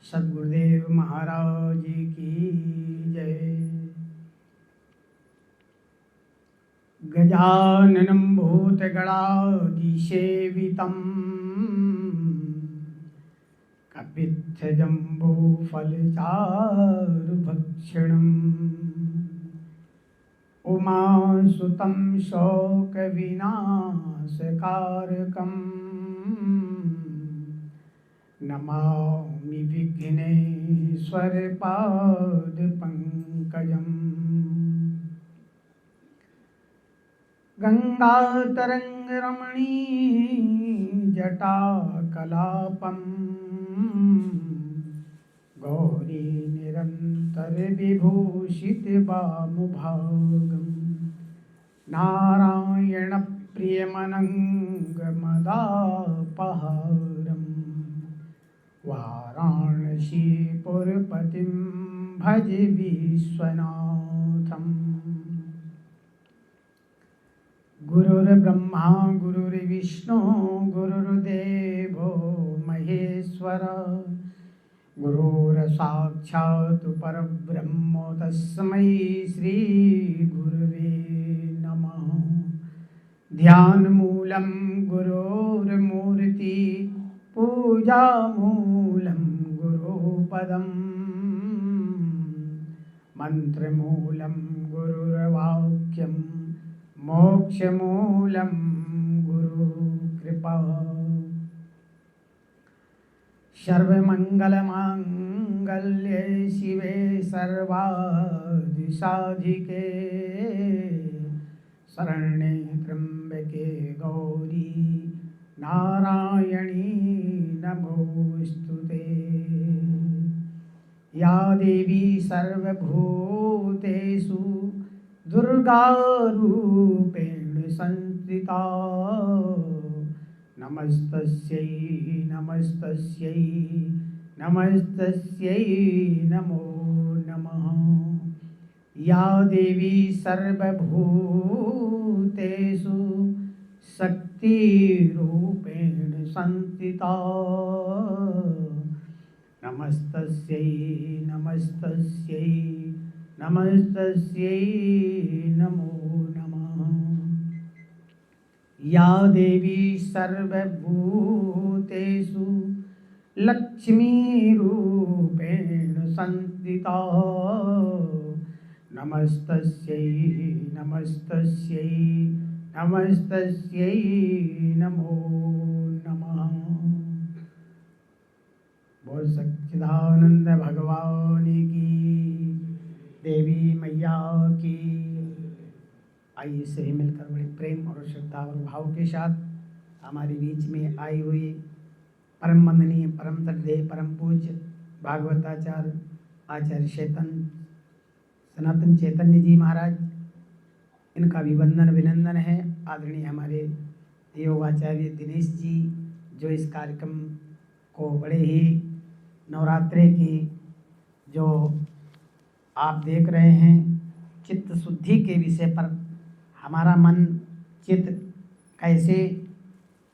सद्गुरुदेव महाराज की जय। गजाननं भूतगणाधिसेवितं कपित्थजम्बूफलचारुभक्षणम् उमासुतं शोकविनाशकारकम् नमामि विघ्नेश्वरपादपङ्कजम्। गङ्गातरङ्गरमणीजटाकलापं गौरी निरन्तरविभूषितवामुभागं नारायणप्रियमनङ्गमदापहारम् वाराणसीपुरपतिं भज विश्वनाथम्। गुरुर्ब्रह्मा गुरुर्विष्णु गुरुर्देवो महेश्वर गुरुर्साक्षात् परब्रह्म तस्मै श्री गुरुवे नमः। ध्यानमूलं गुरोर्मूर्ति पूजामूलं गुरुपदम् मंत्रमूलं गुरुर्वाक्यं मोक्षमूलं गुरुकृपा। सर्वमङ्गलमाङ्गल्ये शिवे सर्वार्थिसाधिके शरण्ये त्र्यम्बके गौरी नारायणी नमोस्तुते। या देवी सर्वभूतेषु दुर्गारूपेण संस्थिता नमस्तस्यै नमस्तस्यै नमस्तस्यै नमो नमः। या देवी सर्वभूतेषु शक्तिरूपेण संस्थिता नमस्तस्यै नमस्तस्यै नमस्तस्यै नमो नमः। या देवी सर्वभूतेषु लक्ष्मीरूपेण संस्थिता नमस्तस्यै नमस्तस्यै नमस्तस्यै नमो नमः। बोल सच्चिदानंद भगवान की, देवी मैया की। आइए सभी मिलकर बड़े प्रेम और श्रद्धा और भाव के साथ हमारे बीच में आए हुए परम वंदनीय परम श्रद्धेय परम पूज्य भागवताचार्य आचार्य सनातन चैतन्य जी महाराज, इनका भी वंदन अभिनंदन है। आदरणीय हमारे योगाचार्य दिनेश जी, जो इस कार्यक्रम को बड़े ही नवरात्रे की जो आप देख रहे हैं चित्त शुद्धि के विषय पर, हमारा मन चित्त कैसे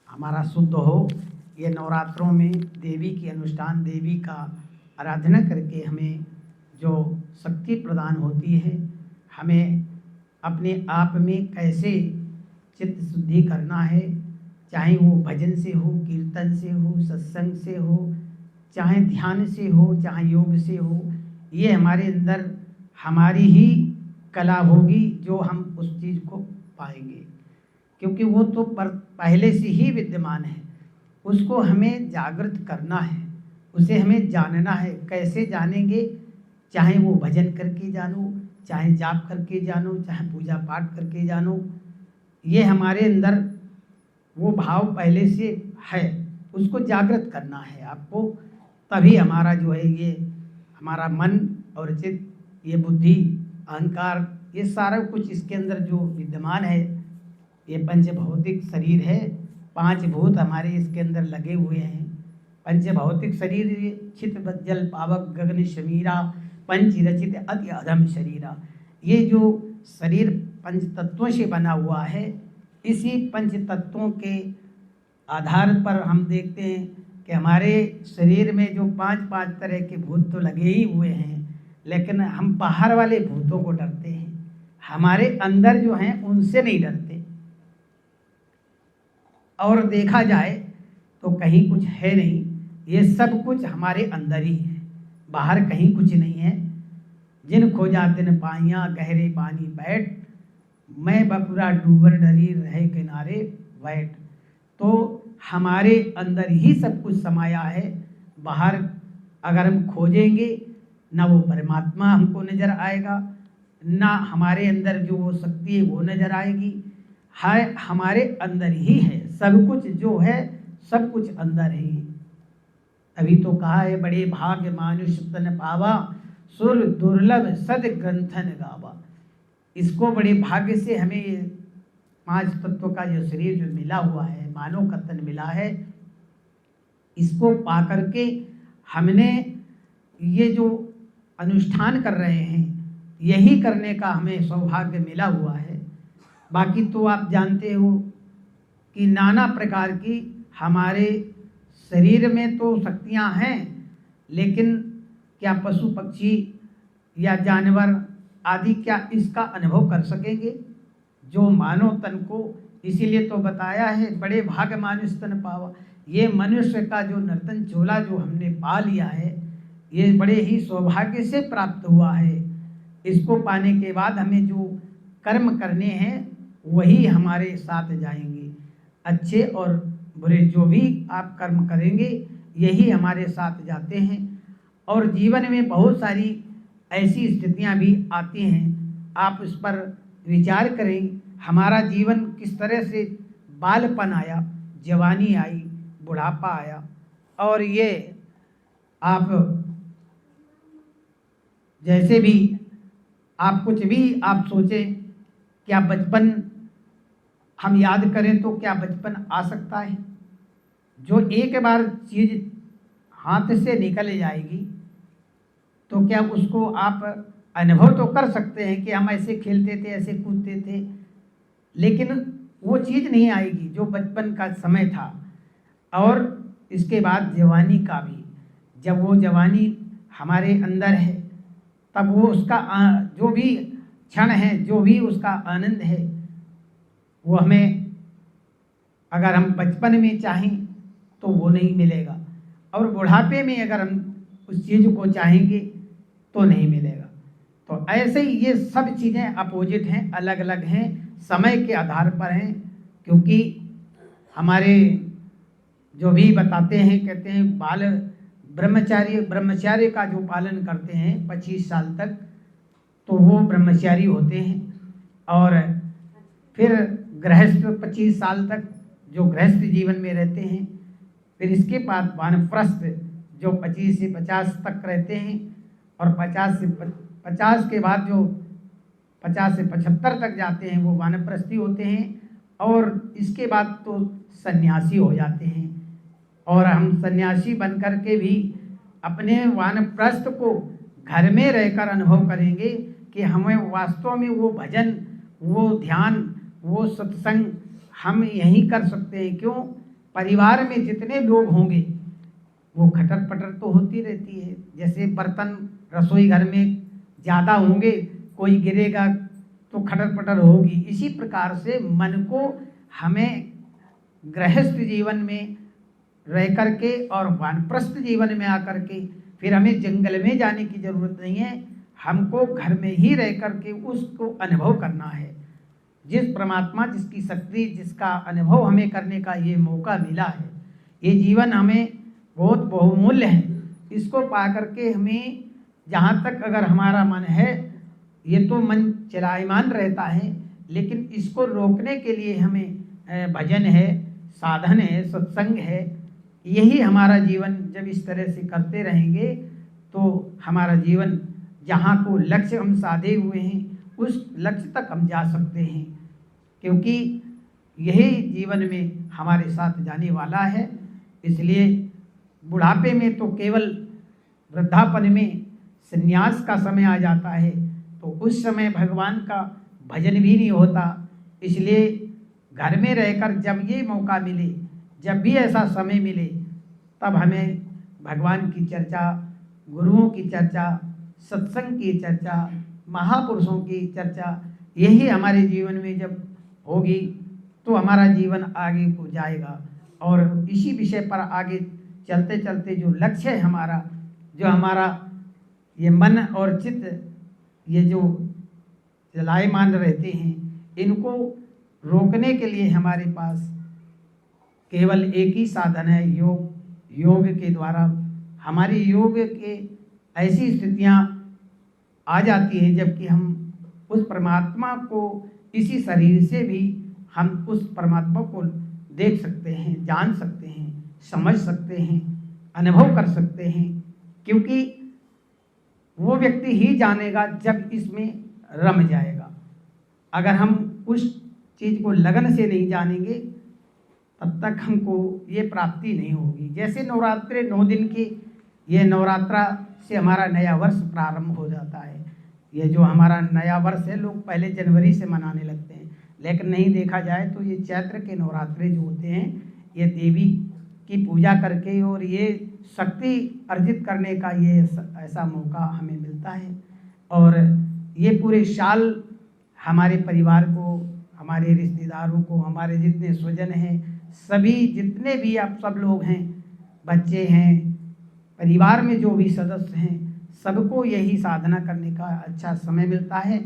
हमारा शुद्ध हो, ये नवरात्रों में देवी की अनुष्ठान, देवी का आराधना करके हमें जो शक्ति प्रदान होती है, हमें अपने आप में कैसे चित्त शुद्धि करना है, चाहे वो भजन से हो, कीर्तन से हो, सत्संग से हो, चाहे ध्यान से हो, चाहे योग से हो, ये हमारे अंदर हमारी ही कला होगी जो हम उस चीज़ को पाएंगे, क्योंकि वो तो पहले से ही विद्यमान है। उसको हमें जागृत करना है, उसे हमें जानना है। कैसे जानेंगे? चाहे वो भजन करके जानो, चाहे जाप करके जानो, चाहे पूजा पाठ करके जानो, ये हमारे अंदर वो भाव पहले से है, उसको जागृत करना है आपको। तभी हमारा जो है ये हमारा मन और चित्त, ये बुद्धि, अहंकार, ये सारा कुछ इसके अंदर जो विद्यमान है, ये पंच भौतिक शरीर है। 5 भूत हमारे इसके अंदर लगे हुए हैं। पंच भौतिक शरीर चित जल पावक गगन शमीरा पंच रचित अति अधम शरीरा। ये जो शरीर पंच तत्वों से बना हुआ है, इसी पंच तत्वों के आधार पर हम देखते हैं कि हमारे शरीर में जो 5 तरह के भूत तो लगे ही हुए हैं, लेकिन हम बाहर वाले भूतों को डरते हैं, हमारे अंदर जो हैं उनसे नहीं डरते। और देखा जाए तो कहीं कुछ है नहीं, ये सब कुछ हमारे अंदर ही है, बाहर कहीं कुछ नहीं है। जिन खोजा तिन पाइया गहरे पानी बैठ, मैं बपुरा डूबर डरी रहे किनारे बैठ। तो हमारे अंदर ही सब कुछ समाया है, बाहर अगर हम खोजेंगे ना वो परमात्मा हमको नज़र आएगा, ना हमारे अंदर जो वो शक्ति है वो नज़र आएगी। है हमारे अंदर ही है सब कुछ, जो है सब कुछ अंदर ही। अभी तो कहा है बड़े भाग्य मानुष तन पावा, सुर दुर्लभ सद ग्रंथन गावा। इसको बड़े भाग्य से हमें 5 तत्व का जो शरीर जो मिला हुआ है, मानव का तन मिला है, इसको पा करके हमने ये जो अनुष्ठान कर रहे हैं, यही करने का हमें सौभाग्य मिला हुआ है। बाकी तो आप जानते हो कि नाना प्रकार की हमारे शरीर में तो शक्तियां हैं, लेकिन क्या पशु पक्षी या जानवर आदि क्या इसका अनुभव कर सकेंगे जो मानव तन को? इसीलिए तो बताया है बड़े भाग्य मानुष तन पावा। ये मनुष्य का जो नर्तन चोला जो हमने पा लिया है, ये बड़े ही सौभाग्य से प्राप्त हुआ है। इसको पाने के बाद हमें जो कर्म करने हैं वही हमारे साथ जाएंगे। अच्छे और बुरे जो भी आप कर्म करेंगे यही हमारे साथ जाते हैं। और जीवन में बहुत सारी ऐसी स्थितियां भी आती हैं, आप इस पर विचार करें। हमारा जीवन किस तरह से बालपन आया, जवानी आई, बुढ़ापा आया, और ये आप जैसे भी आप कुछ भी आप सोचें, क्या बचपन हम याद करें तो क्या बचपन आ सकता है? जो एक बार चीज़ हाथ से निकल जाएगी तो क्या उसको आप अनुभव तो कर सकते हैं कि हम ऐसे खेलते थे, ऐसे कूदते थे, लेकिन वो चीज़ नहीं आएगी जो बचपन का समय था। और इसके बाद जवानी का भी, जब वो जवानी हमारे अंदर है तब वो उसका जो भी क्षण है, जो भी उसका आनंद है, वो हमें अगर हम बचपन में चाहें तो वो नहीं मिलेगा, और बुढ़ापे में अगर हम उस चीज़ को चाहेंगे तो नहीं मिलेगा। तो ऐसे ही ये सब चीज़ें अपोजिट हैं, अलग अलग हैं, समय के आधार पर हैं। क्योंकि हमारे जो भी बताते हैं, कहते हैं बाल ब्रह्मचार्य का जो पालन करते हैं 25 साल तक, तो वो ब्रह्मचारी होते हैं। और फिर गृहस्थ 25 साल तक जो गृहस्थ जीवन में रहते हैं। फिर इसके बाद वानप्रस्थ जो 25 से 50 तक रहते हैं, और 50 के बाद जो 50 से 75 तक जाते हैं वो वानप्रस्थी होते हैं। और इसके बाद तो सन्यासी हो जाते हैं। और हम सन्यासी बन कर के भी अपने वानप्रस्थ को घर में रहकर अनुभव करेंगे कि हमें वास्तव में वो भजन, वो ध्यान, वो सत्संग हम यहीं कर सकते हैं। क्यों? परिवार में जितने लोग होंगे वो खटर पटर तो होती रहती है। जैसे बर्तन रसोई घर में ज़्यादा होंगे, कोई गिरेगा तो खटर पटर होगी। इसी प्रकार से मन को हमें गृहस्थ जीवन में रह कर के और वानप्रस्थ जीवन में आकर के फिर हमें जंगल में जाने की ज़रूरत नहीं है, हमको घर में ही रह कर के उसको अनुभव करना है। जिस परमात्मा, जिसकी शक्ति, जिसका अनुभव हमें करने का ये मौका मिला है, ये जीवन हमें बहुत बहुमूल्य है। इसको पा करके हमें जहाँ तक अगर हमारा मन है, ये तो मन चलायमान रहता है, लेकिन इसको रोकने के लिए हमें भजन है, साधन है, सत्संग है। यही हमारा जीवन जब इस तरह से करते रहेंगे तो हमारा जीवन, जहाँ को लक्ष्य हम साधे हुए हैं उस लक्ष्य तक हम जा सकते हैं। क्योंकि यही जीवन में हमारे साथ जाने वाला है। इसलिए बुढ़ापे में तो केवल, वृद्धापन में संन्यास का समय आ जाता है, तो उस समय भगवान का भजन भी नहीं होता। इसलिए घर में रहकर जब ये मौका मिले, जब भी ऐसा समय मिले, तब हमें भगवान की चर्चा, गुरुओं की चर्चा, सत्संग की चर्चा, महापुरुषों की चर्चा, यही हमारे जीवन में जब होगी तो हमारा जीवन आगे को जाएगा। और इसी विषय पर आगे चलते चलते जो लक्ष्य है हमारा, जो हमारा ये मन और चित्त ये जो चलायमान रहते हैं, इनको रोकने के लिए हमारे पास केवल एक ही साधन है, योग। योग के द्वारा हमारी योग के ऐसी स्थितियां आ जाती हैं जबकि हम उस परमात्मा को इसी शरीर से भी हम उस परमात्मा को देख सकते हैं, जान सकते हैं, समझ सकते हैं, अनुभव कर सकते हैं। क्योंकि वो व्यक्ति ही जानेगा जब इसमें रम जाएगा। अगर हम उस चीज़ को लगन से नहीं जानेंगे तब तक हमको ये प्राप्ति नहीं होगी। जैसे नवरात्रे 9 दिन की, ये नवरात्रा से हमारा नया वर्ष प्रारंभ हो जाता है। ये जो हमारा नया वर्ष है लोग पहले जनवरी से मनाने लगते हैं, लेकिन नहीं देखा जाए तो ये चैत्र के नवरात्रे जो होते हैं ये देवी की पूजा करके और ये शक्ति अर्जित करने का ये ऐसा मौका हमें मिलता है। और ये पूरे साल हमारे परिवार को, हमारे रिश्तेदारों को, हमारे जितने स्वजन हैं, सभी जितने भी आप सब लोग हैं, बच्चे हैं, परिवार में जो भी सदस्य हैं, सबको यही साधना करने का अच्छा समय मिलता है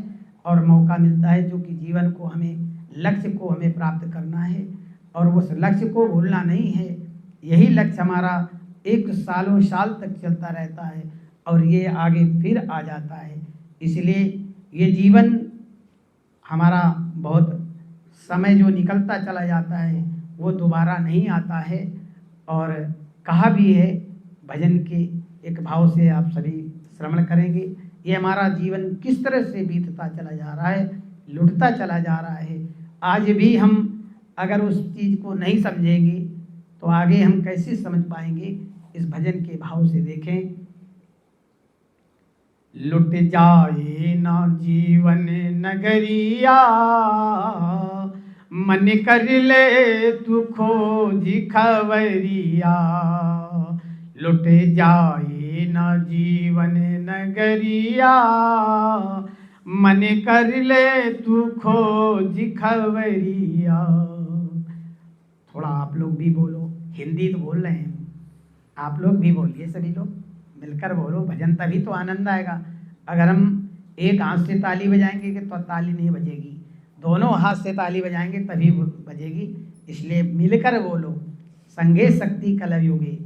और मौका मिलता है, जो कि जीवन को हमें, लक्ष्य को हमें प्राप्त करना है और उस लक्ष्य को भूलना नहीं है। यही लक्ष्य हमारा एक सालों साल तक चलता रहता है और ये आगे फिर आ जाता है। इसलिए ये जीवन हमारा बहुत समय जो निकलता चला जाता है वो दोबारा नहीं आता है। और कहा भी है, भजन के एक भाव से आप सभी श्रवण करेंगे, ये हमारा जीवन किस तरह से बीतता चला जा रहा है, लुटता चला जा रहा है। आज भी हम अगर उस चीज़ को नहीं समझेंगे तो आगे हम कैसे समझ पाएंगे। इस भजन के भाव से देखें। लुट जाए ना जीवन नगरिया, मन कर ले तू खोज खबरिया। लुट जाए ना जीवन नगरिया, मन कर ले तू खोज खबरिया। थोड़ा आप लोग भी बोलो, हिंदी तो बोल रहे हैं, आप लोग भी बोलिए, सभी लोग मिलकर बोलो, भजन तभी तो आनंद आएगा। अगर हम एक हाथ से ताली बजाएंगे कि तो ताली नहीं बजेगी, दोनों हाथ से ताली बजाएंगे तभी बजेगी। इसलिए मिलकर बोलो। संगे शक्ति कलयुगे,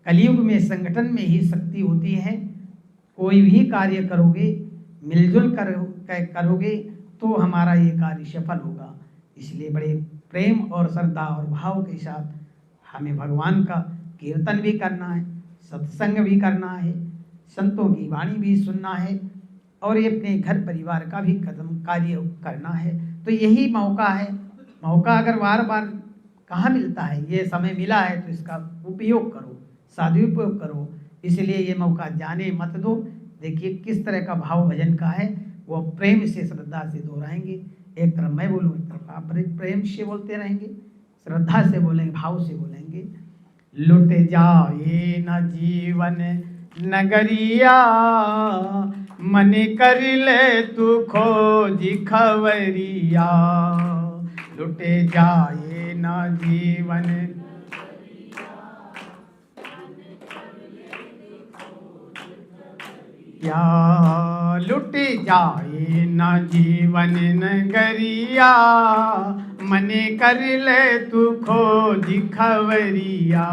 कलयुग में संगठन में ही शक्ति होती है। कोई भी कार्य करोगे, मिलजुल कर करोगे तो हमारा ये कार्य सफल होगा। इसलिए बड़े प्रेम और श्रद्धा और भाव के साथ हमें भगवान का कीर्तन भी करना है, सत्संग भी करना है, संतों की वाणी भी सुनना है और ये अपने घर परिवार का भी कदम कार्य करना है। तो यही मौका है। मौका अगर बार बार कहाँ मिलता है, ये समय मिला है तो इसका उपयोग करो, सदुपयोग करो। इसलिए ये मौका जाने मत दो। देखिए किस तरह का भाव भजन का है, वो प्रेम से श्रद्धा से दोहराएंगे। एक तरफ मैं बोलूँ, एक तरफ आप प्रेम से बोलते रहेंगे, श्रद्धा से बोलेंगे, भाव से बोलेंगे। लुट जाए न जीवन नगरिया, मन कर ले तू खोज खबरिया। लुट जाए न जीवन, या लुट जाए न जीवन नगरिया, मन कर ले तू खोज खबरिया।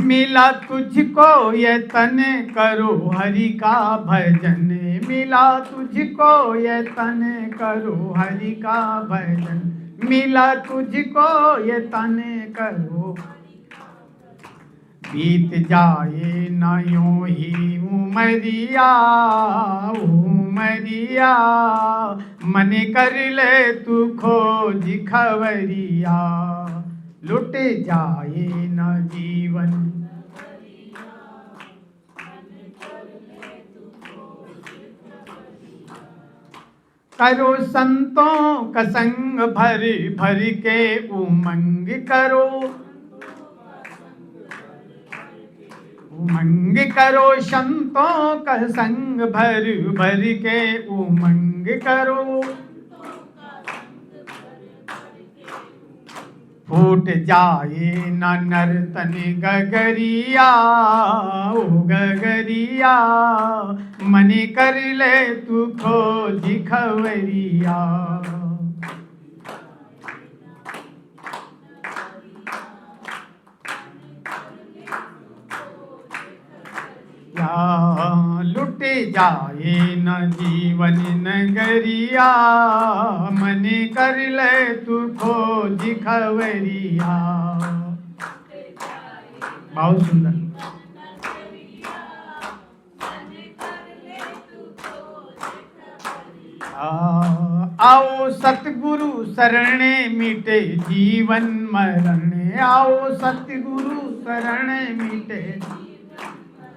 मिला तुझको ये तन करो हरि का भजन, मिला तुझको ये तन करो हरि का भजन, मिला तुझको ये तन करो। बीत जाए न यूं ही उमरिया, उमरिया, मन कर ले तू खोज खबरिया। लुट जाए न जीवन, करो संतों का संग भर भर के उमंग करो, उमंग करो संतों का संग भर भर के उमंग करो। फूट जाए न नर्तन गगरिया, ओ गगरिया, मन कर ले तू खोज खबरिया। लुट जाए न जीवन नगरिया, मन कर ले तू खोज खबरिया। बहुत सुंदर। आओ सतगुरु शरण मिटे जीवन मरण, आओ सतगुरु शरण मिटे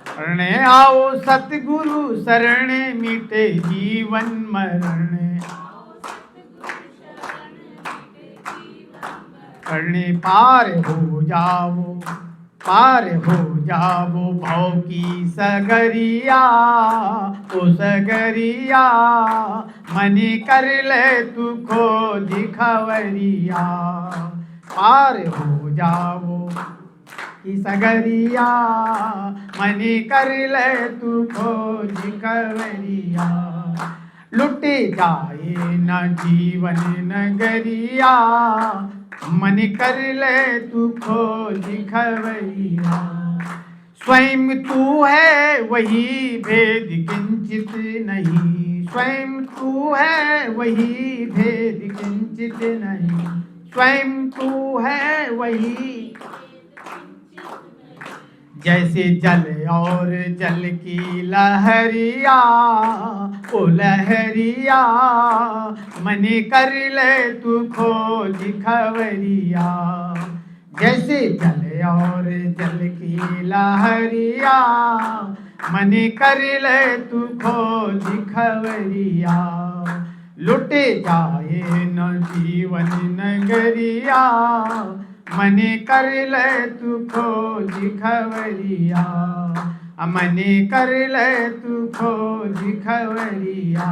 शरण, आओ सतगुरु शरण मिटे जीवन मरण। करने पार हो जाओ, पार हो जाओ भव की सगरिया, ओ सगरिया, मन कर ले तू खोज खबरिया। पार हो जाओ की सगरिया, मन कर ले तू खोज खबरिया। लुट जाए न जीवन नगरिया, मन कर ले तू खोज खबरिया। स्वयं तू है वही भेद किंचित नहीं, स्वयं तू है वही भेद किंचित नहीं, स्वयं तू है वही। जैसे जल और जल की लहरिया, ओ लहरिया, मन कर ले तू खोज खबरिया। जैसे जल और जल की लहरिया, मन कर ले तू खोज खबरिया। लुट जाए न जीवन नगरिया, मन कर ले तू खोज खबरिया। मन कर ले तू खोज खबरिया,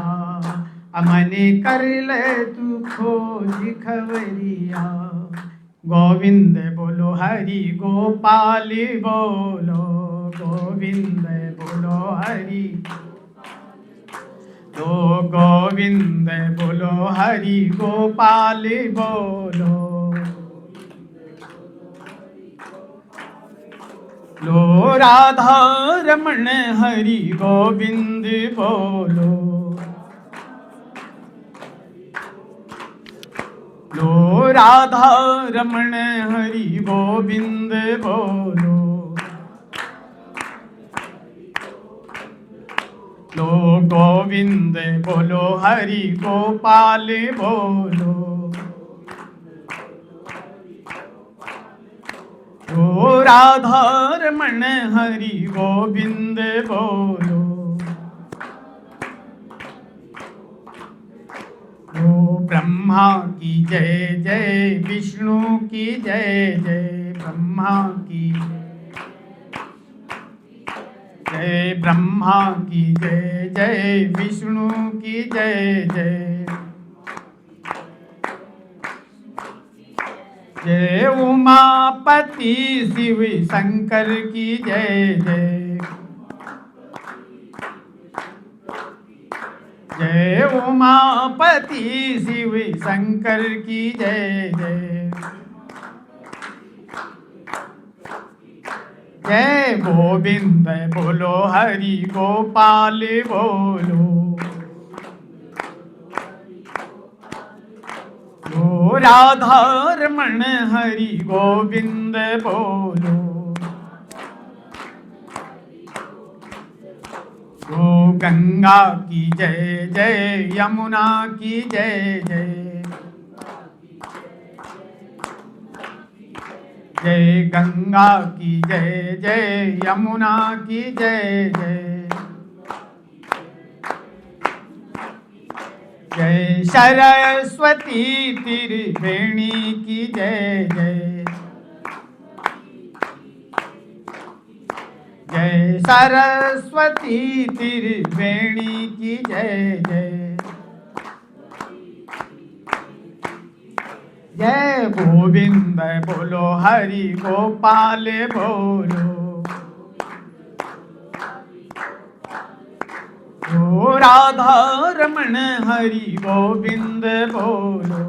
मन कर ले तू खोज खबरिया। गोविंद बोलो हरि गोपाल बोलो, गोविंद बोलो हरि, तो गोविंद बोलो हरि गोपाल बोलो। लो राधा रमण हरि गोविंद बोलो, लो राधा रमण हरि गोविंद बोलो। लो गोविंद बोलो हरि गोपाल बोलो, ओ राधा रमण हरि गोविंद बोलो। ओ ब्रह्मा की जय जय, विष्णु की जय जय, ब्रह्मा की जय, ब्रह्मा की जय जय, विष्णु की जय जय। जय उमापति शिव शंकर की जय जय, जय उमापति शिव शंकर की जय जय। जय गोविंद बोलो हरि गोपाल बोलो, ओ राधा रमण हरि गोविंद बोलो। ओ गंगा की जय जय, यमुना की जय जय, जय गंगा की जय जय, यमुना की जय जय। जय सरस्वती त्रिवेणी की जय जय। जय सरस्वती त्रिवेणी की जय जय। जय गोविंद बोलो हरि गोपाल बोलो। ओ राधा रमण हरि गोविंद बोलो।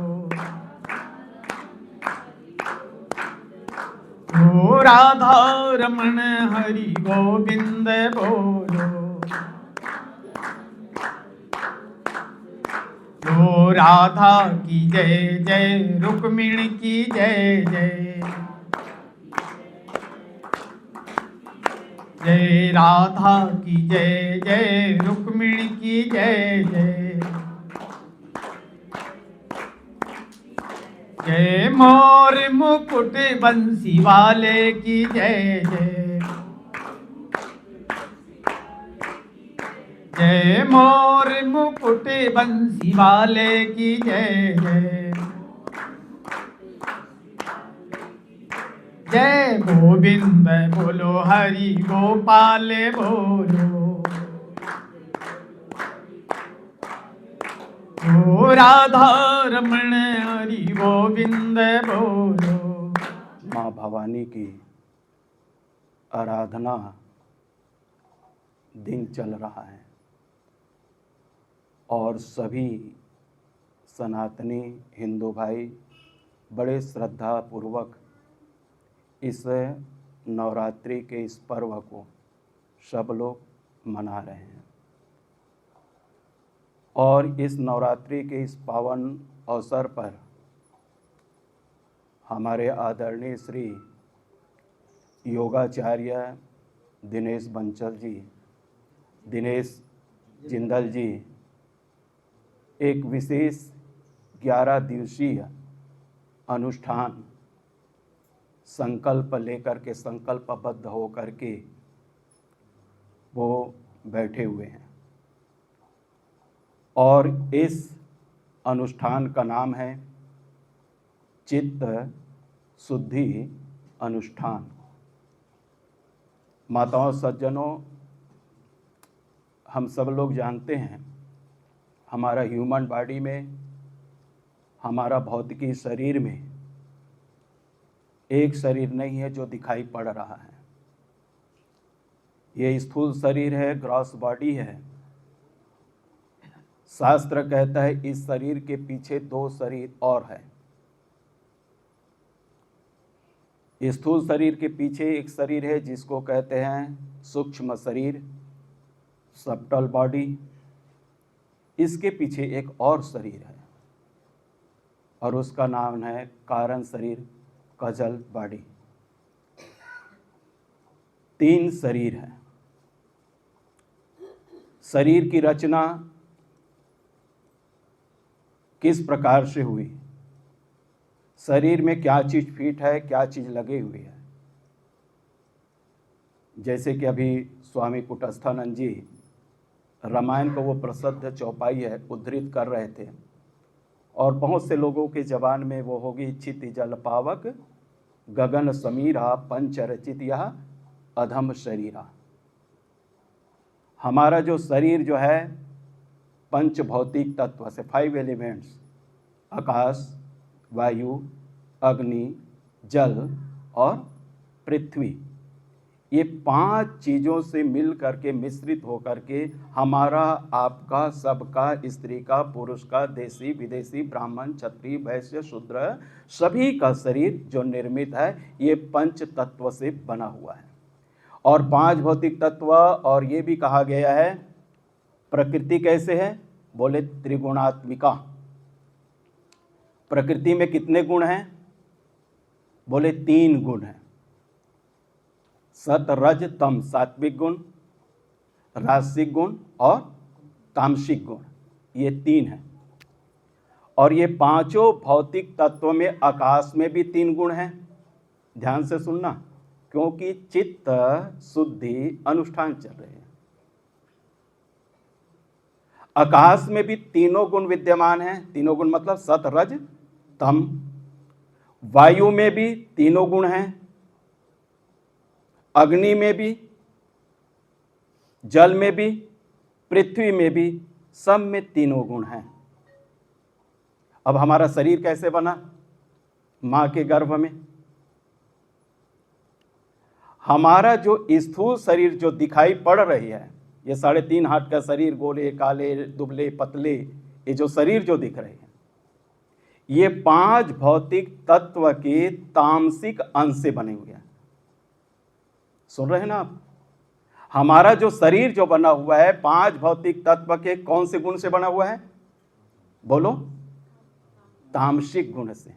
ओ राधा रमण हरि गोविंद बोलो। ओ राधा की जय जय रुक्मिणी की जय जय। जय राधा की जय जय रुक्मिणी की जय जय। जय मोर मुकुट बंसी वाले की जय जय। जय मोर मुकुट बंसी वाले की जय जय। जय गोविंद बोलो हरि गोपाल बोलो। ओ राधा रमण हरि गोविंद बोलो। माँ भवानी की आराधना दिन चल रहा है और सभी सनातनी हिंदू भाई बड़े श्रद्धा पूर्वक इस नवरात्रि के इस पर्व को सब लोग मना रहे हैं। और इस नवरात्रि के इस पावन अवसर पर हमारे आदरणीय श्री योगाचार्य दिनेश बंसल जी, दिनेश जिंदल जी एक विशेष 11 दिवसीय अनुष्ठान संकल्प लेकर के, संकल्पबद्ध होकर के वो बैठे हुए हैं। और इस अनुष्ठान का नाम है चित्त शुद्धि अनुष्ठान। माताओं सज्जनों, हम सब लोग जानते हैं हमारा ह्यूमन बॉडी में, हमारा भौतिकी शरीर में एक शरीर नहीं है जो दिखाई पड़ रहा है। ये स्थूल शरीर है, ग्रॉस बॉडी है। शास्त्र कहता है इस शरीर के पीछे 2 शरीर और है। स्थूल शरीर के पीछे एक शरीर है जिसको कहते हैं सूक्ष्म शरीर, सबटल बॉडी। इसके पीछे एक और शरीर है और उसका नाम है कारण शरीर, कजल बॉडी। 3 शरीर है। शरीर की रचना किस प्रकार से हुई, शरीर में क्या चीज फिट है, क्या चीज लगी हुई है। जैसे कि अभी स्वामी कुटस्थानंद जी रामायण को वो प्रसिद्ध चौपाई है उद्धृत कर रहे थे और बहुत से लोगों के जबान में वो होगी क्षिति जल पावक गगन समीरा पंच रचित यह अधम शरीरा। हमारा जो शरीर जो है पंच भौतिक तत्व से 5 एलिमेंट्स, आकाश, वायु, अग्नि, जल और पृथ्वी, ये 5 चीज़ों से मिल करके मिश्रित होकर के हमारा, आपका, सबका, स्त्री का, पुरुष का, देसी विदेशी, ब्राह्मण, क्षत्रिय, वैश्य, शूद्र, सभी का शरीर जो निर्मित है ये 5 तत्व से बना हुआ है। और 5 भौतिक तत्व, और ये भी कहा गया है प्रकृति कैसे है, बोले त्रिगुणात्मिका। प्रकृति में कितने गुण हैं, बोले 3 गुण हैं, सत रज तम, सात्विक गुण, राजसिक गुण और तामसिक गुण, ये 3 हैं। और ये 5 भौतिक तत्वों में आकाश में भी 3 गुण हैं। ध्यान से सुनना, क्योंकि चित्त शुद्धि अनुष्ठान चल रहे हैं। आकाश में भी तीनों गुण विद्यमान हैं। तीनों गुण मतलब सत रज तम। वायु में भी तीनों गुण हैं, अग्नि में भी, जल में भी, पृथ्वी में भी, सब में तीनों गुण हैं। अब हमारा शरीर कैसे बना? मां के गर्भ में। हमारा जो स्थूल शरीर जो दिखाई पड़ रही है, ये 3.5 हाथ का शरीर, गोले काले दुबले पतले, ये जो शरीर जो दिख रहे हैं, ये 5 भौतिक तत्व के तामसिक अंश से बने हुए हैं। सुन रहे हैं ना आप? हमारा जो शरीर जो बना हुआ है 5 भौतिक तत्व के कौन से गुण से बना हुआ है? बोलो। तामसिक गुण से।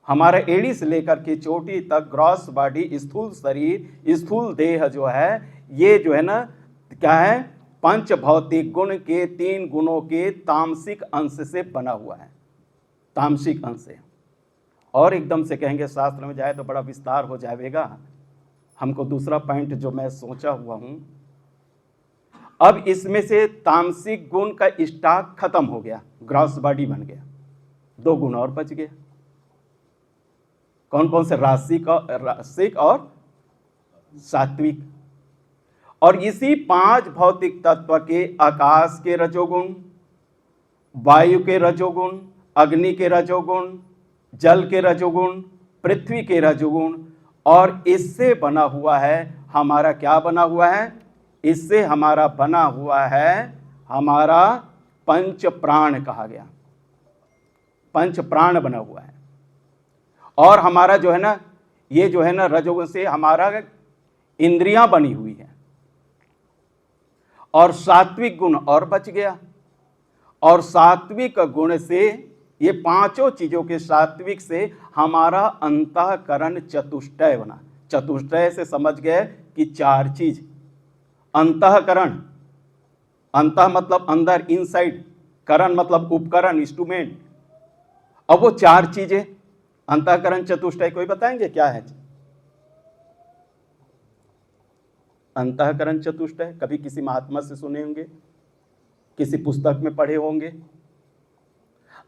हमारा एड़ी से लेकर के चोटी तक ग्रॉस बॉडी, स्थूल शरीर, स्थूल देह जो है, ये जो है ना क्या है? 5 भौतिक गुण के 3 गुणों के तामसिक अंश से बना हुआ है। तामसिक अंश से। और एकदम से कहेंगे शास्त्र में जाए तो बड़ा विस्तार हो जाएगा। हमको दूसरा पॉइंट जो मैं सोचा हुआ हूं, अब इसमें से तामसिक गुण का स्टॉक खत्म हो गया, ग्रॉस बॉडी बन गया, 2 गुण और बच गया। कौन कौन से? रासिक और सात्विक। और इसी 5 भौतिक तत्व के आकाश के रजोगुण, वायु के रजोगुण, अग्नि के रजोगुण, जल के रजोगुण, पृथ्वी के रजोगुण, और इससे बना हुआ है हमारा क्या बना हुआ है? इससे हमारा बना हुआ है हमारा पंच प्राण कहा गया। पंच प्राण बना हुआ है। और हमारा जो है ना, ये जो है ना रजोगुण से हमारा इंद्रियां बनी हुई है। और सात्विक गुण और बच गया। और सात्विक गुण से, ये 5 चीजों के सात्विक से हमारा अंतःकरण चतुष्टय बना। चतुष्टय से समझ गए कि 4 चीज। अंतःकरण, अंतः मतलब अंदर, इनसाइड, करण मतलब उपकरण, इंस्ट्रूमेंट। अब वो 4 चीजें, अंतःकरण चतुष्टय, कोई बताएंगे क्या है? अंतःकरण चतुष्टय कभी किसी महात्मा से सुने होंगे, किसी पुस्तक में पढ़े होंगे।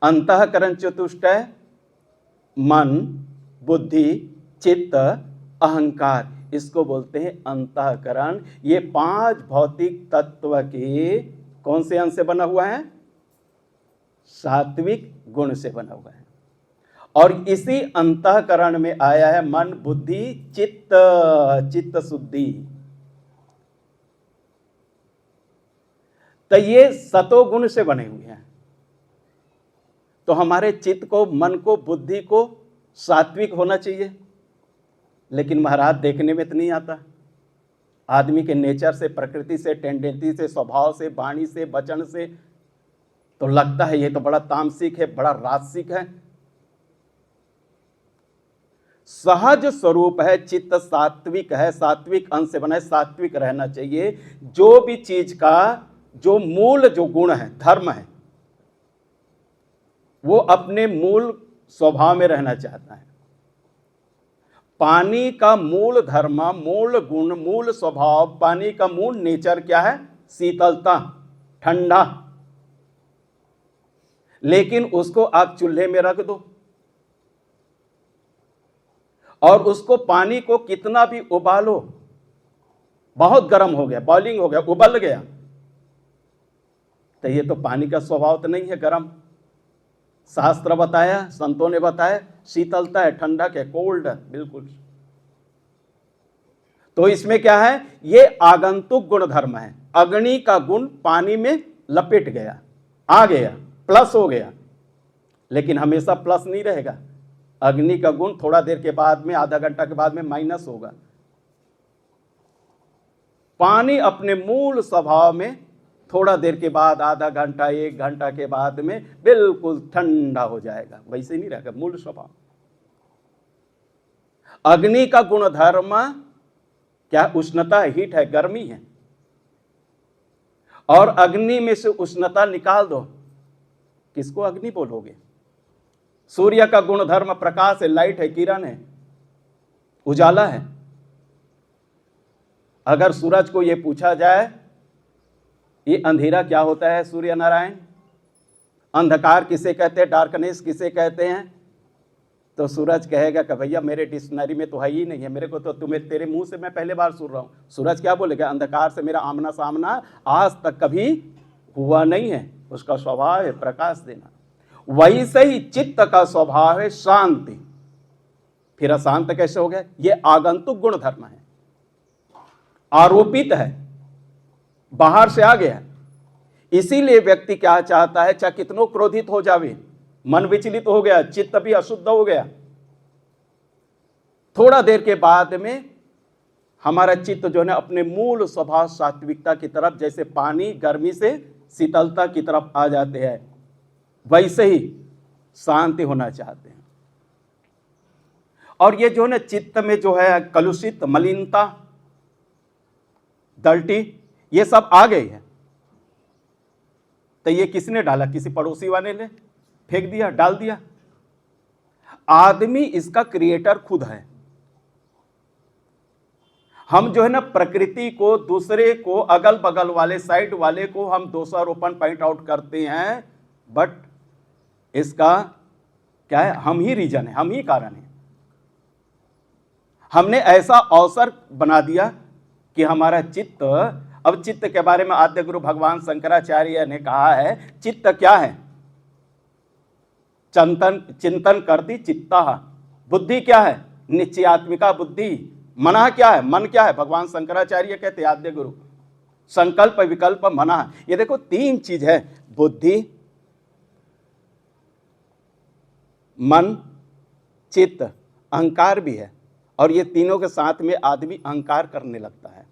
अंतःकरण चतुष्टय मन, बुद्धि, चित्त, अहंकार, इसको बोलते हैं अंतःकरण। ये 5 भौतिक तत्व के कौन से अंश से बना हुआ है? सात्विक गुण से बना हुआ है। और इसी अंतःकरण में आया है मन, बुद्धि, चित्त, चित्त शुद्धि। तो ये सतोगुण से बने हुए हैं। तो हमारे चित्त को, मन को, बुद्धि को सात्विक होना चाहिए। लेकिन महाराज देखने में तो नहीं आता। आदमी के नेचर से, प्रकृति से, टेंडेंसी से, स्वभाव से, वाणी से, वचन से तो लगता है ये तो बड़ा तामसिक है, बड़ा राजसिक है। सहज स्वरूप है, चित्त सात्विक है, सात्विक अंश से बना है, सात्विक रहना चाहिए। जो भी चीज का जो मूल जो गुण है, धर्म है, वो अपने मूल स्वभाव में रहना चाहता है। पानी का मूल धर्म, मूल गुण, मूल स्वभाव, पानी का मूल नेचर क्या है? शीतलता, ठंडा। लेकिन उसको आप चूल्हे में रख दो और उसको, पानी को कितना भी उबालो, बहुत गर्म हो गया, बॉइलिंग हो गया, उबल गया, तो ये तो पानी का स्वभाव तो नहीं है गर्म। शास्त्र बताया, संतों ने बताया शीतलता है, ठंडक है, कोल्ड है, बिल्कुल। तो इसमें क्या है? ये आगंतुक गुण धर्म है। अग्नि का गुण पानी में लपेट गया, आ गया, प्लस हो गया, लेकिन हमेशा प्लस नहीं रहेगा। अग्नि का गुण थोड़ा देर के बाद में, आधा घंटा के बाद में माइनस होगा। पानी अपने मूल स्वभाव में थोड़ा देर के बाद, आधा घंटा, 1 घंटा के बाद में बिल्कुल ठंडा हो जाएगा, वैसे नहीं रहेगा मूल स्वभाव। अग्नि का गुण धर्म क्या? उष्णता, हीट है, गर्मी है। और अग्नि में से उष्णता निकाल दो, किसको अग्नि बोलोगे? सूर्य का गुण धर्म प्रकाश है, लाइट है, किरण है, उजाला है। अगर सूरज को यह पूछा जाए ये अंधेरा क्या होता है सूर्य नारायण? अंधकार किसे कहते हैं, डार्कनेस किसे कहते हैं? तो सूरज कहेगा कि भैया मेरे डिक्शनरी में तो है ही नहीं है, मेरे को तो तुम्हें तेरे मुंह से मैं पहले बार सुन रहा हूँ। सूरज क्या बोलेगा? अंधकार से मेरा आमना सामना आज तक कभी हुआ नहीं है, उसका स्वभाव है प्रकाश देना। वैसे ही चित्त का स्वभाव है शांति। फिर अशांत कैसे हो गया? ये आगंतुक गुण धर्म है, आरोपित है, बाहर से आ गया। इसीलिए व्यक्ति क्या चाहता है, चाहे कितनों क्रोधित हो जावे, मन विचलित हो गया, चित्त भी अशुद्ध हो गया, थोड़ा देर के बाद में हमारा चित्त जो है ना अपने मूल स्वभाव सात्विकता की तरफ, जैसे पानी गर्मी से शीतलता की तरफ आ जाते हैं, वैसे ही शांति होना चाहते हैं। और ये जो है ना चित्त में जो है कलुषित, मलिनता, डर्टी, ये सब आ गई है। तो ये किसने डाला? किसी पड़ोसी वाले ने फेंक दिया, डाल दिया? आदमी इसका क्रिएटर खुद है। हम जो है ना प्रकृति को, दूसरे को, अगल बगल वाले साइड वाले को हम दोषारोपण पॉइंट आउट करते हैं, बट इसका क्या है? हम ही रीजन है, हम ही कारण है। हमने ऐसा अवसर बना दिया कि हमारा चित्त, अब चित्त के बारे में आद्य गुरु भगवान शंकराचार्य ने कहा है, चित्त क्या है? चिंतन करती चित्ता। बुद्धि क्या है? निश्चयात्मिका बुद्धि। मना क्या है? मन क्या है? भगवान शंकराचार्य कहते हैं आद्य गुरु, संकल्प विकल्प मना। ये देखो तीन चीज है, बुद्धि, मन, चित्त, अहंकार भी है। और ये तीनों के साथ में आदमी अहंकार करने लगता है।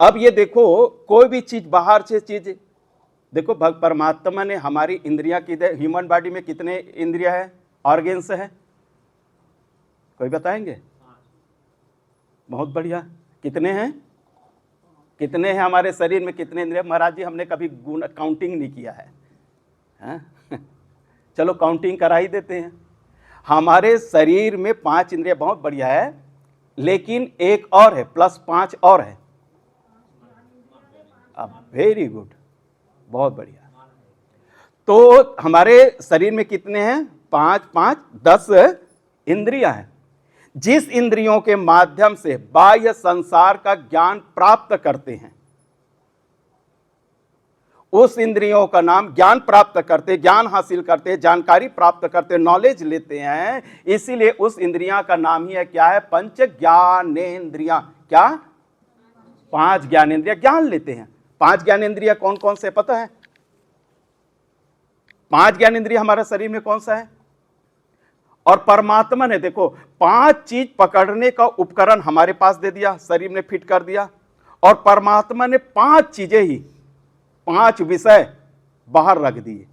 अब ये देखो, कोई भी चीज बाहर से चीज देखो, परमात्मा ने हमारी इंद्रियां की, ह्यूमन बॉडी में कितने इंद्रिया है, ऑर्गेन्स है? कोई बताएंगे? बहुत बढ़िया। कितने हैं? कितने हैं हमारे शरीर में, कितने इंद्रिया? महाराज जी हमने कभी काउंटिंग नहीं किया है, चलो काउंटिंग करा ही देते हैं। हमारे शरीर में 5 इंद्रिया, बहुत बढ़िया है, लेकिन एक और है, +5 और है। अब वेरी गुड, बहुत बढ़िया। तो हमारे शरीर में कितने हैं? 5 5 10 इंद्रियां हैं। जिस इंद्रियों के माध्यम से बाह्य संसार का ज्ञान प्राप्त करते हैं, उस इंद्रियों का नाम ज्ञान प्राप्त करते, ज्ञान हासिल करते, जानकारी प्राप्त करते, नॉलेज लेते हैं। इसीलिए उस इंद्रियां का नाम ही है क्या है? पंच ज्ञानेंद्रियां। क्या? 5 ज्ञानेंद्रियां ज्ञान लेते हैं। 5 ज्ञानेंद्रियां कौन कौन से पता है? 5 ज्ञानेंद्रियां हमारे शरीर में कौन सा है? और परमात्मा ने देखो 5 चीज पकड़ने का उपकरण हमारे पास दे दिया, शरीर में फिट कर दिया। और परमात्मा ने 5 चीजें ही, 5 विषय बाहर रख दिए।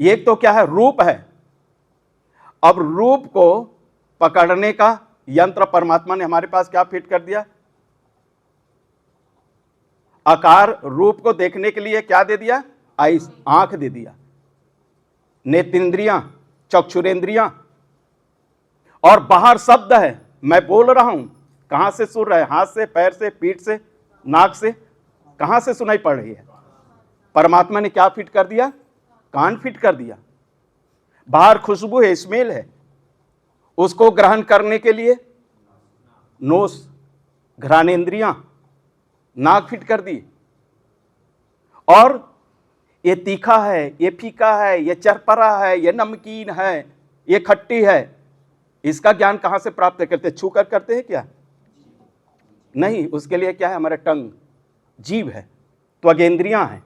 एक तो क्या है? रूप है। अब रूप को पकड़ने का यंत्र परमात्मा ने हमारे पास क्या फिट कर दिया? आकार, रूप को देखने के लिए क्या दे दिया? आइस, आंख दे दिया। नेत्रेंद्रियां, चक्षुरेंद्रियां। और बाहर शब्द है, मैं बोल रहा हूं, कहां से सुन रहे हैं? हाथ से, पैर से, पीठ से, नाक से, कहां से सुनाई पड़ रही है? परमात्मा ने क्या फिट कर दिया? कान फिट कर दिया। बाहर खुशबू है, स्मेल है, उसको ग्रहण करने के लिए नोस, घ्राणेंद्रियां, नाक फिट कर दी। और ये तीखा है, ये फीका है, ये चरपरा है, ये नमकीन है, ये खट्टी है, इसका ज्ञान कहां से प्राप्त करते? छू कर करते हैं क्या? नहीं, उसके लिए क्या है? हमारा टंग, जीभ है, त्वगेंद्रियां हैं।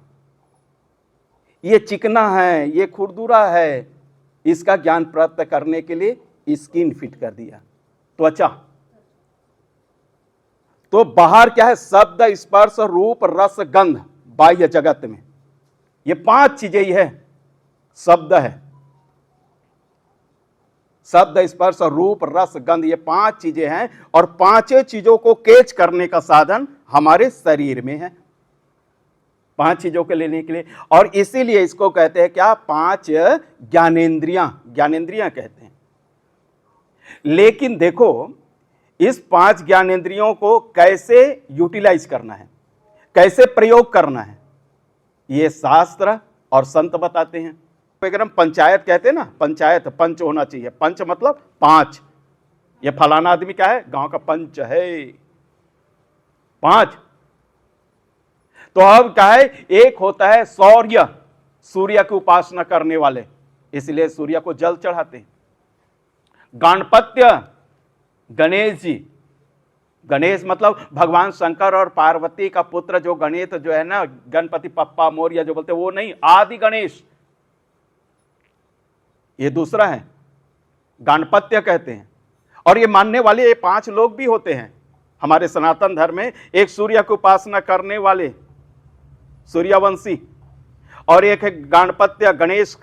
ये चिकना है, ये खुरदुरा है, इसका ज्ञान प्राप्त करने के लिए स्किन फिट कर दिया, त्वचा। तो बाहर क्या है? शब्द, स्पर्श, रूप, रस, गंध, बाह्य जगत में ये 5 चीजें ही है। शब्द है, शब्द, स्पर्श, रूप, रस, गंध, ये 5 चीजें हैं। और 5 चीजों को कैच करने का साधन हमारे शरीर में है, 5 चीजों के लेने के लिए। और इसीलिए इसको कहते हैं क्या? 5 ज्ञानेंद्रियां, ज्ञानेंद्रियां कहते हैं। लेकिन देखो, इस 5 ज्ञानेंद्रियों को कैसे यूटिलाइज करना है, कैसे प्रयोग करना है, ये शास्त्र और संत बताते हैं। अगर हम पंचायत कहते हैं ना, पंचायत पंच होना चाहिए। पंच मतलब 5। ये फलाना आदमी क्या है, गांव का पंच है, 5। तो अब क्या है, एक होता है सौर्य, सूर्य की उपासना करने वाले, इसलिए सूर्य को जल चढ़ाते हैं। गणपत्य, गणेश जी, गणेश मतलब भगवान शंकर और पार्वती का पुत्र जो गणेश जो है ना, गणपति पप्पा मोरिया जो बोलते हैं, वो नहीं, आदि गणेश, ये दूसरा है, गणपत्य कहते हैं। और ये मानने वाले ये 5 लोग भी होते हैं हमारे सनातन धर्म में। एक सूर्य की उपासना करने वाले सूर्यवंशी, और एक है गणपत्य गणेश,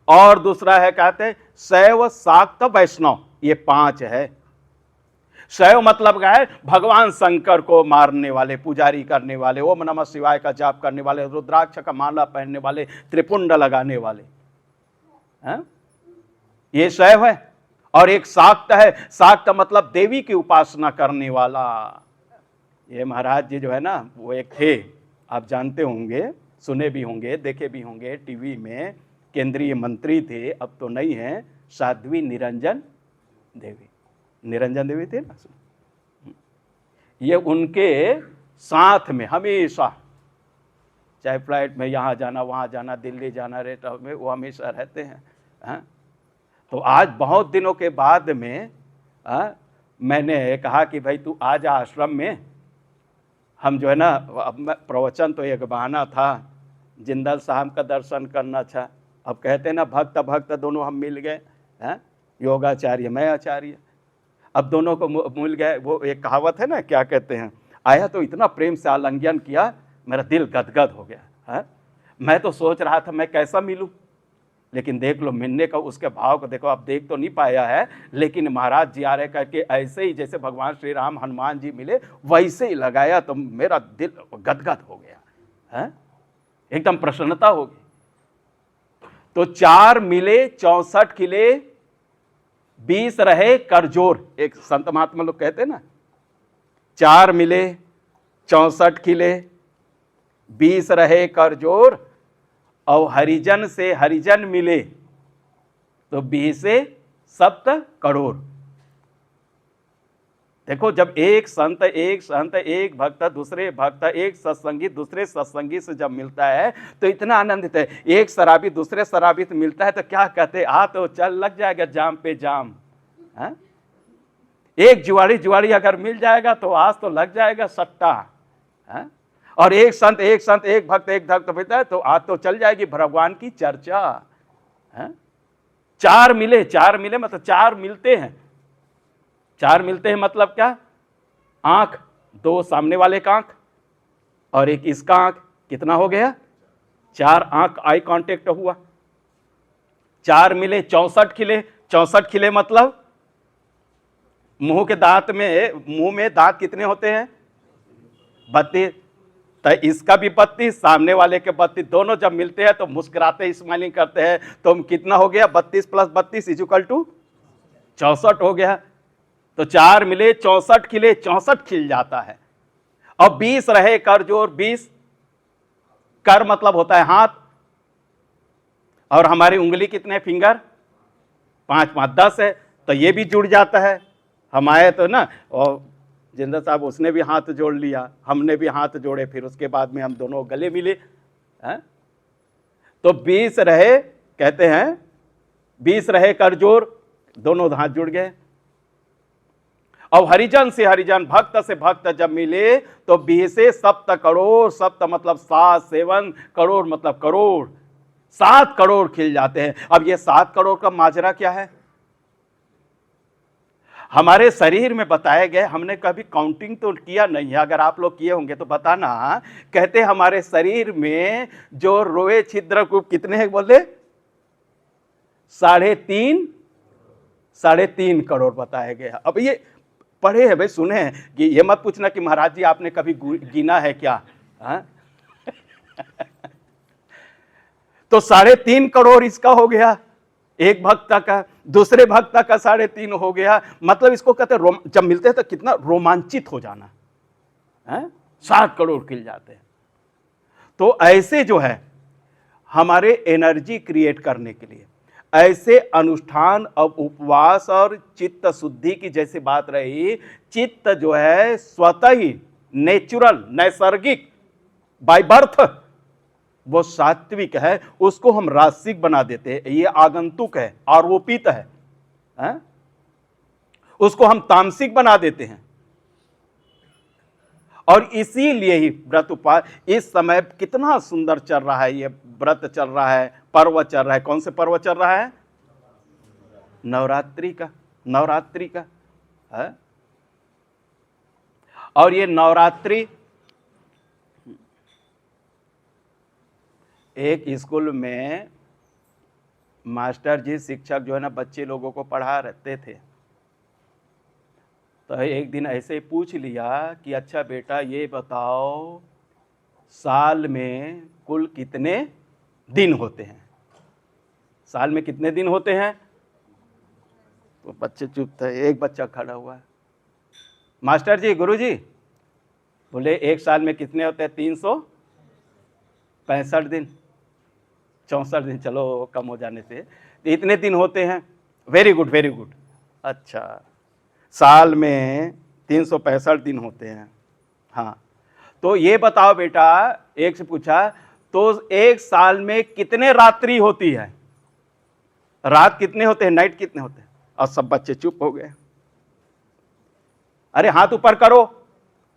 और दूसरा है कहते हैं शैव शाक्त वैष्णव, ये 5 है। शैव मतलब क्या है, भगवान शंकर को मारने वाले, पुजारी करने वाले, ओम नमः शिवाय का जाप करने वाले, रुद्राक्ष का माला पहनने वाले, त्रिपुंड लगाने वाले, है? ये शैव है। और एक शाक्त है, शाक्त मतलब देवी की उपासना करने वाला। ये महाराज जी जो है ना, वो एक थे, आप जानते होंगे, सुने भी होंगे, देखे भी होंगे टीवी में, केंद्रीय मंत्री थे, अब तो नहीं है, साध्वी निरंजन देवी, निरंजन देवी थे ना, ये उनके साथ में हमेशा, चाहे फ्लाइट में यहाँ जाना वहाँ जाना, दिल्ली जाना, रेट में, वो हमेशा रहते हैं। तो आज बहुत दिनों के बाद में मैंने कहा कि भाई तू आ जा आश्रम में, हम जो है ना, अब प्रवचन तो एक बहाना था, जिंदल साहब का दर्शन करना था। अब कहते हैं ना, भक्त भक्त दोनों हम मिल गए, हैं, योगाचार्य मैं आचार्य, अब दोनों को मिल गए। वो एक कहावत है ना, क्या कहते हैं, आया तो इतना प्रेम से आलिंगन किया, मेरा दिल गदगद हो गया है। मैं तो सोच रहा था मैं कैसा मिलूं, लेकिन देख लो मिलने का उसके भाव को देखो। आप देख तो नहीं पाया है, लेकिन महाराज जी आ रहे करके ऐसे ही जैसे भगवान श्री राम हनुमान जी मिले वैसे ही लगाया, तो मेरा दिल गदगद हो गया है, एकदम प्रसन्नता हो गई। तो 4 मिले 64 खिले, 20 रहे करजोर, एक संत महात्मा लोग कहते हैं ना, 4 मिले 64 खिले, 20 रहे करजोर, और हरिजन से हरिजन मिले तो 20 से 7 करोड़। देखो, जब एक संत एक भक्त दूसरे भक्त, एक सत्संगी दूसरे सत्संगी से जब मिलता है तो इतना आनंदित है। एक शराबी दूसरे शराबी से मिलता है तो क्या कहते, आ तो चल, लग जाएगा जाम पे जाम, है? एक जुआड़ी अगर मिल जाएगा तो आज तो लग जाएगा सट्टा, है? और एक संत एक भक्त मिलता है तो आज तो चल जाएगी भगवान की चर्चा, है? 4 मिले मतलब 4 मिलते हैं। 4 मिलते हैं मतलब क्या, आंख, 2 सामने वाले का आंख और एक इसका आंख, कितना हो गया, 4 आंख आई कांटेक्ट हुआ। 4 मिले 64 खिले, 64 खिले मतलब मुंह के दांत में, मुंह में दांत कितने होते हैं, 32, तो इसका भी 32, सामने वाले के 32, दोनों जब मिलते हैं तो मुस्कुराते स्माइलिंग करते हैं, तो कितना हो गया, 32 + 32 = 64 हो गया। तो 4 मिले 64 खिले, 64 खिल जाता है। और 20 रहे कर जोर, 20 कर मतलब होता है हाथ, और हमारी उंगली कितने फिंगर, 5 5 10 है, तो ये भी जुड़ जाता है। हम आए तो ना, और जिंदर साहब उसने भी हाथ जोड़ लिया, हमने भी हाथ जोड़े, फिर उसके बाद में हम दोनों गले मिले, हैं? तो 20 रहे, कहते हैं 20 रहे कर जोर, दोनों हाथ जुड़ गए। और हरिजन से हरिजन, भक्त से भक्त जब मिले तो 20 से 7 करोड़, 7 मतलब 7, 7 करोड़ मतलब करोड़, 7 करोड़ खिल जाते हैं। अब ये 7 करोड़ का माजरा क्या है, हमारे शरीर में बताए गए, हमने कभी काउंटिंग तो किया नहीं है, अगर आप लोग किए होंगे तो बताना। कहते हमारे शरीर में जो रोए छिद्र को कितने हैं बोले, 3.5 करोड़ बताए गए। अब ये पढ़े हैं भाई, सुने हैं, कि ये मत पूछना कि महाराज जी आपने कभी गिना है क्या, तो 3.5 करोड़ इसका हो गया, एक भक्त का, दूसरे भक्त का 3.5 हो गया। मतलब इसको कहते हैं जब मिलते हैं तो कितना रोमांचित हो जाना है, 7 करोड़ खिल जाते हैं। तो ऐसे जो है हमारे एनर्जी क्रिएट करने के लिए ऐसे अनुष्ठान, अब उपवास और चित्त शुद्धि की जैसे बात रही, चित्त जो है स्वतः ही नेचुरल, नैसर्गिक, बाय बर्थ वो सात्विक है, उसको हम रासिक बना देते हैं। ये आगंतुक है, आरोपित है? उसको हम तामसिक बना देते हैं। और इसीलिए ही व्रत उपवास इस समय कितना सुंदर चल रहा है, ये व्रत चल रहा है, पर्व चल रहा है। कौन से पर्व चल रहा है? नवरात्रि का, नवरात्रि का है। और ये नवरात्रि एक स्कूल में मास्टर जी, शिक्षक जो है ना, बच्चे लोगों को पढ़ा रहते थे। तो एक दिन ऐसे ही पूछ लिया कि अच्छा बेटा ये बताओ, साल में कुल कितने दिन होते हैं? साल में कितने दिन होते हैं? तो बच्चे चुप थे। एक बच्चा खड़ा हुआ है, मास्टर जी, गुरुजी, बोले एक साल में कितने होते हैं? 365 दिन, 64 दिन, चलो कम हो जाने से इतने दिन होते हैं। Very good, very good. अच्छा, साल में 365 दिन होते हैं। हाँ, तो ये बताओ बेटा, एक से पूछा, तो एक साल में कितने रात्रि होती है? रात कितने होते हैं, नाइट कितने होते हैं? और सब बच्चे चुप हो गए। अरे हाथ ऊपर करो।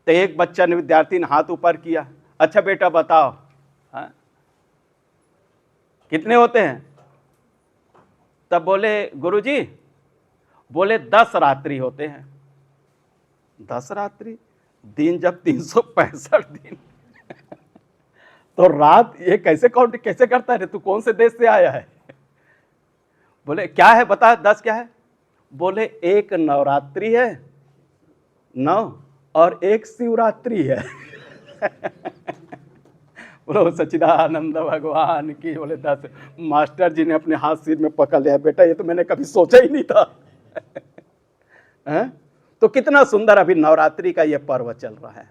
तो एक बच्चा ने, विद्यार्थी ने हाथ ऊपर किया। अच्छा बेटा बताओ, हाँ, कितने होते हैं? तब बोले गुरुजी, बोले 10 रात्रि होते हैं। 10 रात्रि? दिन जब 365 दिन तो रात ये कैसे काउंट कैसे करता है? तू कौन से देश से आया है? बोले क्या है बता, 10 क्या है? बोले एक नवरात्रि है 9 और एक शिवरात्रि है। बोलो सच्चिदानंद भगवान की। बोले 10। मास्टर जी ने अपने हाथ सिर में पकड़ लिया, बेटा ये तो मैंने कभी सोचा ही नहीं था। तो कितना सुंदर अभी नवरात्रि का ये पर्व चल रहा है।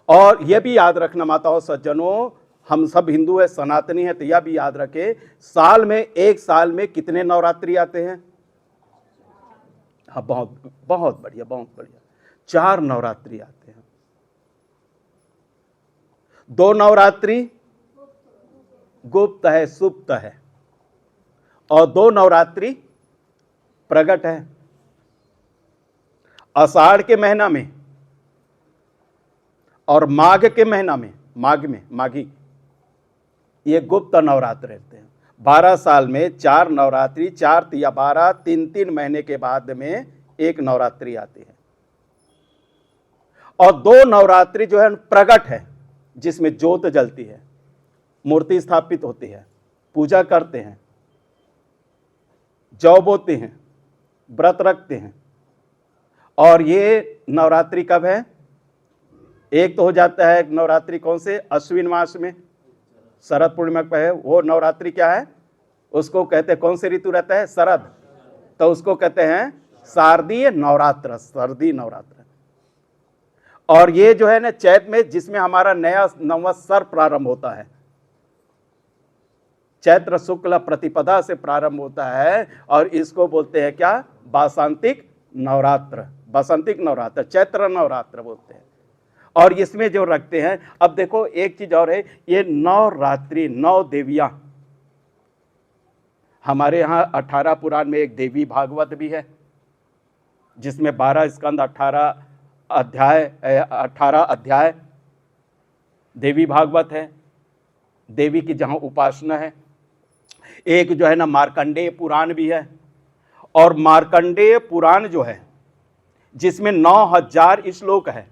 और यह भी याद रखना माताओं सज्जनों, हम सब हिंदू है, सनातनी है, तो यह भी याद रखे, साल में, एक साल में कितने नवरात्रि आते हैं? हाँ, बहुत बहुत बढ़िया, बहुत बढ़िया। 4 नवरात्रि आते हैं। 2 नवरात्रि गुप्त है, सुप्त है, और 2 नवरात्रि प्रकट है। आषाढ़ के महीना में और माघ के महीना में, माघ में, माघी, ये गुप्त नवरात्र रहते हैं। 12 साल में 4 नवरात्रि, 4 या 12, 3 महीने के बाद में एक नवरात्रि आती है। और 2 नवरात्रि जो है प्रकट है, जिसमें ज्योत जलती है, मूर्ति स्थापित होती है, पूजा करते हैं, जौ बोते हैं, व्रत रखते हैं। और ये नवरात्रि कब है? एक तो हो जाता है नवरात्रि कौन से? अश्विन मास में, शरद पूर्णिमा पर है। वो नवरात्रि क्या है? उसको कहते हैं, कौन से ऋतु रहता है? शरद। तो उसको कहते हैं शारदीय नवरात्र, शारदीय नवरात्र। और ये जो है ना चैत में, जिसमें हमारा नया नववत्सर प्रारंभ होता है, चैत्र शुक्ल प्रतिपदा से प्रारंभ होता है। और इसको बोलते हैं क्या? वासंतिक नवरात्र, वासंतिक नवरात्र, चैत्र नवरात्र बोलते हैं। और इसमें जो रखते हैं, अब देखो एक चीज और है, ये 9 रात्रि, 9 देवियां। हमारे यहाँ 18 पुराण में एक देवी भागवत भी है, जिसमें 12 स्कंद, 18 अध्याय देवी भागवत है, देवी की जहां उपासना है। एक जो है ना मार्कंडेय पुराण भी है। और मार्कंडेय पुराण जो है, जिसमें 9000 श्लोक है,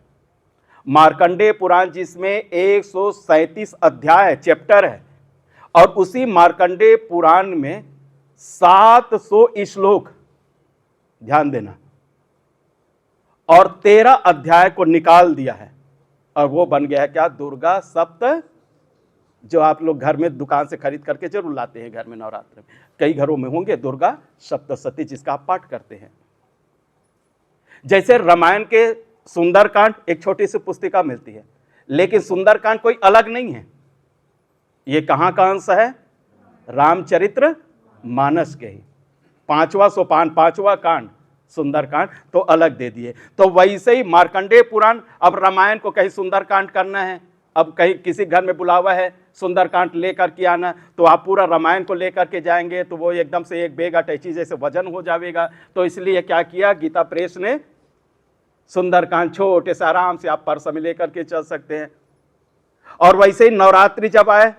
मार्कंडेय पुराण जिसमें 137 अध्याय है, चैप्टर है। और उसी मार्कंडेय पुराण में 700 श्लोक, ध्यान देना, और 13 अध्याय को निकाल दिया है। और वो बन गया है क्या? दुर्गा जो आप लोग घर में दुकान से खरीद करके जरूर लाते हैं घर में नवरात्र में। कई घरों में होंगे दुर्गा सप्तशती जिसका आप पाठ करते हैं। जैसे रामायण के सुंदरकांड एक छोटी सी पुस्तिका मिलती है, लेकिन सुंदरकांड कोई अलग नहीं है, ये कहाँ का अंश है? रामचरित्र मानस के ही 5वां सोपान 5वां कांड सुंदरकांड, तो अलग दे दिए। तो वैसे ही मार्कंडेय पुराण, अब रामायण को कहीं सुंदरकांड करना है, अब कहीं किसी घर में बुलावा है सुंदरकांड लेकर के आना, तो आप पूरा रामायण को लेकर के जाएंगे तो वो एकदम से एक बेग अटैची जैसे वजन हो जाएगा। तो इसलिए क्या किया गीता प्रेस ने, सुंदरकांड छोटे से आराम से आप पर्स में लेकर के चल सकते हैं। और वैसे ही नवरात्रि जब आए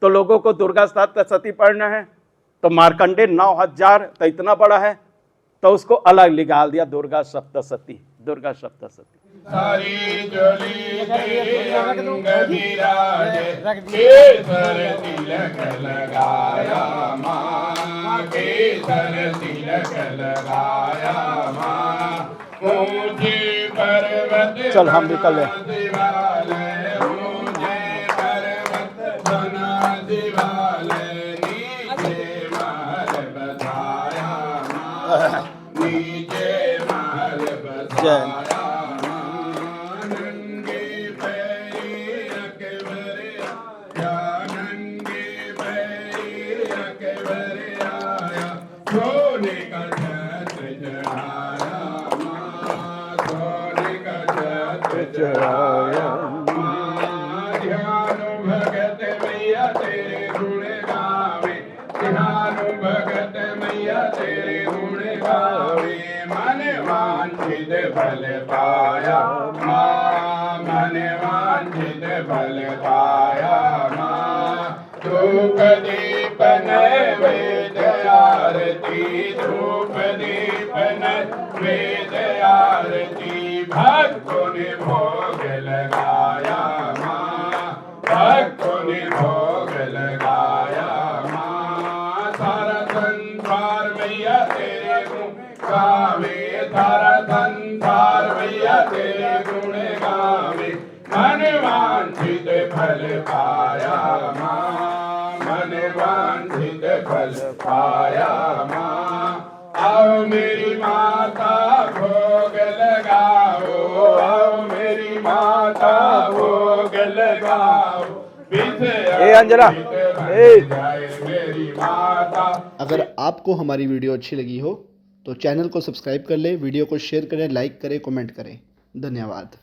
तो लोगों को दुर्गा सप्तशती पढ़ना है, तो मार्कंडेय 9000 तो इतना बड़ा है, तो उसको अलग निकाल दिया दुर्गा सप्तशती, दुर्गा सप्तशती। सारी ज्वली अंग विराजे, केसर तिलक लगाया माँ, केसर तिलक लगाया माँ, ऊंचे पर्वत चल हम भी कर ले। दिवालय, ऊंचे पर्वत बना दिवालय, नीचे महल बसाया माँ, नीचे महल बसाया। सोने का छत्र चढ़ाया माँ, सोने का छत्र चढ़ाया माँ, ध्यान भगत मैया तेरे गुण गावे, ध्यान भगत मैया तेरे गुण गावे, मन वांछित फल पाया माँ, मन वांछित फल पाया माँ, धूप दीप नैवेद्य आरती, धूप दीप नैवेद्य आरती, भक्तों ने भोग लगाया माँ, भक्तों ने भोग लगाया माँ, सारा संसार मैया तेरे गुण गावे, सारा संसार मैया तेरे गुण गावे, मन वांछित फल पाया माँ, मन वांछित फल पाया माँ। आओ मेरी माता भोग लगाओ, आओ मेरी माता भोग लगाओ, ए अंजना, ए मेरी माता। अगर आपको हमारी वीडियो अच्छी लगी हो तो चैनल को सब्सक्राइब कर लें, वीडियो को शेयर करें, लाइक करें, कमेंट करें। धन्यवाद।